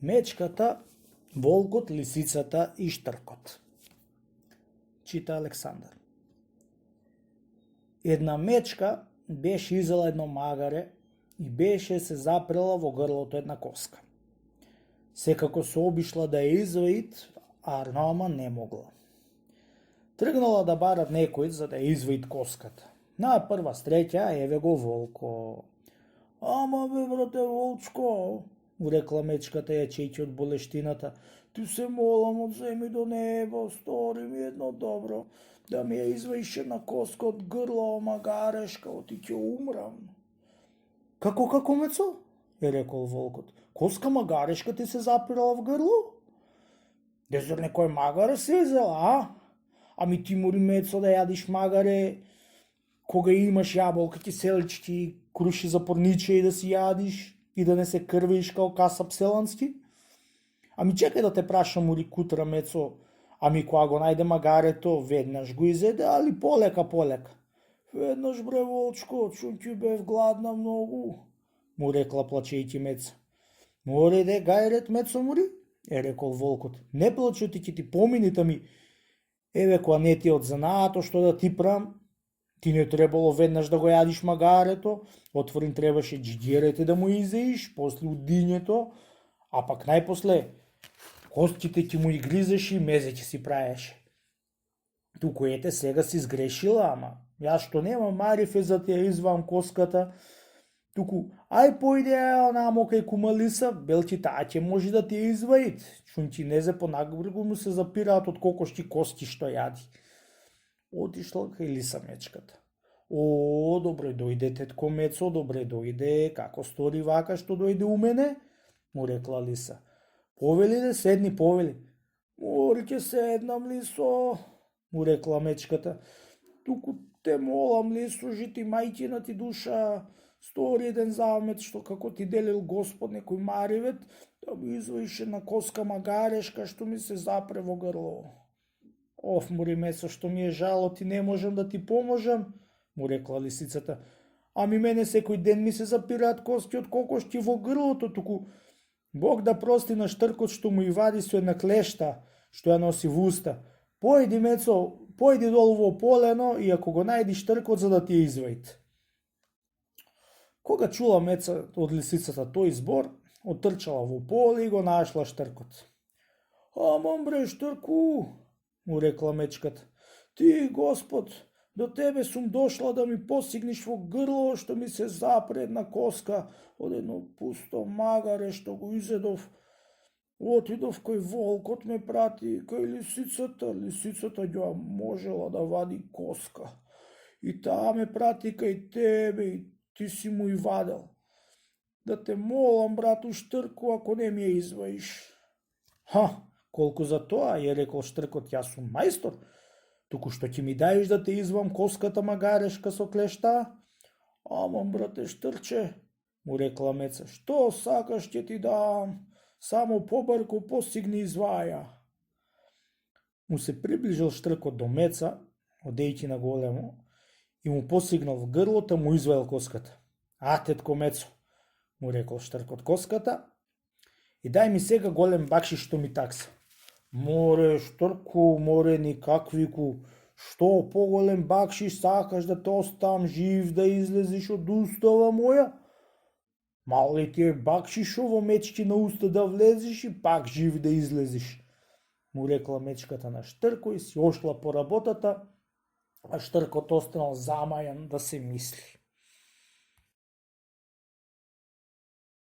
Мечката, волкот, лисицата и штркот. Чита Александар. Една мечка беше изела едно магаре и беше се запрела во грлото една коска. Секако се обишла да ја изваит, ама не могла. Тргнала да барат некој за да ја изваит коската. На прва среќа еве го волко. Ама бе, брате волчко, му рекла мечката јачејќи од болештината, ти се молам од земји до небо, стори ми едно добро, да ми ја изваиш една коска од грло, магарешка, оти ќе умрам. Како мецо? Е рекол волкот. Коска магарешка ти се запирала в грло? Дезор некој магаре се изела, а? Ами ти мори мецо да јадиш магаре, кога имаш јаболка, киселички, круши за порниче и да си јадиш и да не се крвиш као касап селански? Ами чекај да те прашам, мори кутра мецо, ами кога го најде магарето, веднаш го изеде, али полека? Веднаш бре волчко, чунки бев гладна многу, му рекла плачејќи меца. Море де гајрет мецо мори, е рекол волкот. Не плачу ти помините ми, еве кога не ти од занаато што да ти прам, ти не требало веднаш да го јадиш магарето, отворин требаше джигерете да му изеиш, после удињето, а пак најпосле костите ќе му и гризеш и мезе ќе си праеше. Туку ете сега си сгрешила, ама јас што нема марифе за те ја извам коската, туку ај појде онамо кај кума Лиса, белти таа ќе може да ти ја изваит, чунти незе по нагбргу му се запираат од кокошки кости што јади. Отишла кај Лиса мечката. О, добре дојде тетко мецо, добре дојде, како стори вака што дојде у мене, му рекла Лиса. Повели де, седни, повели. Мори ќе седнам, Лисо, му рекла мечката. Туку те молам, Лисо, жити мајкина ти душа, стори еден замет што како ти делил Господ некој маривет, да ми изваиш една коска магарешка што ми се запре во грло. Оф, мори мецо, што ми е жало, ти не можам да ти поможам, му рекла лисицата. Ами мене секој ден ми се запираат коски од кокошки во грлото, туку Бог да прости на штркот што му и вади со една клешта, што ја носи во уста. Појди, мецо, појди долу во полено и ако го најди штркот за да ти ја изваит. Кога чула меца од лисицата тој збор, отрчала во поле и го нашла штркот. Амам бре штрку, му рекла мечката. Ти, Господ, до тебе сум дошла да ми посигниш во грло што ми се запре една коска од едно пусто магаре што го изедов. Отидов кај волкот ме прати, кај лисицата ја можела да вади коска. И таа ме прати кај тебе и ти си му и вадел. Да те молам, брату Штрку, ако не ми ја изваиш. Колку за тоа, ја рекол Штркот, јас сум мајстор, туку што ќе ми даеш да те извам коската магарешка со клешта? Амам, брате Штрче, му рекла меца, што сакаш ќе ти дам, само побрко постигни изваја. Му се приближил Штркот до меца, одејќи на големо, и му посигнал в грлото, му изваел коската. Тетко мецо, му рекол Штркот коската, и дај ми сега голем бакшиш што ми такса. Море, Штрку, море никаквику, што поголем бакшиш сакаш да те оставам жив да излезиш од устава моја? Мали ти е бакшишо во мечки на уста да влезиш и пак жив да излезиш, му рекла мечката на Штрко и си ошла по работата, а Штркот останал замајан да се мисли.